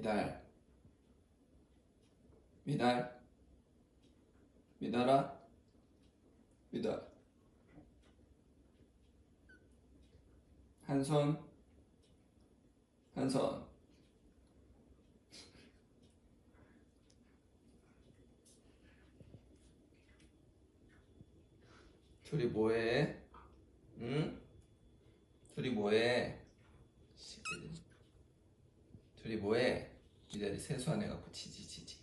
미달, 미달, 미달아, 미달. 한손, 한손. 둘이 뭐해? 응? 둘이 뭐해? 새끼들. 둘이 뭐해? 미달이 세수한 애 갖고 지지지지.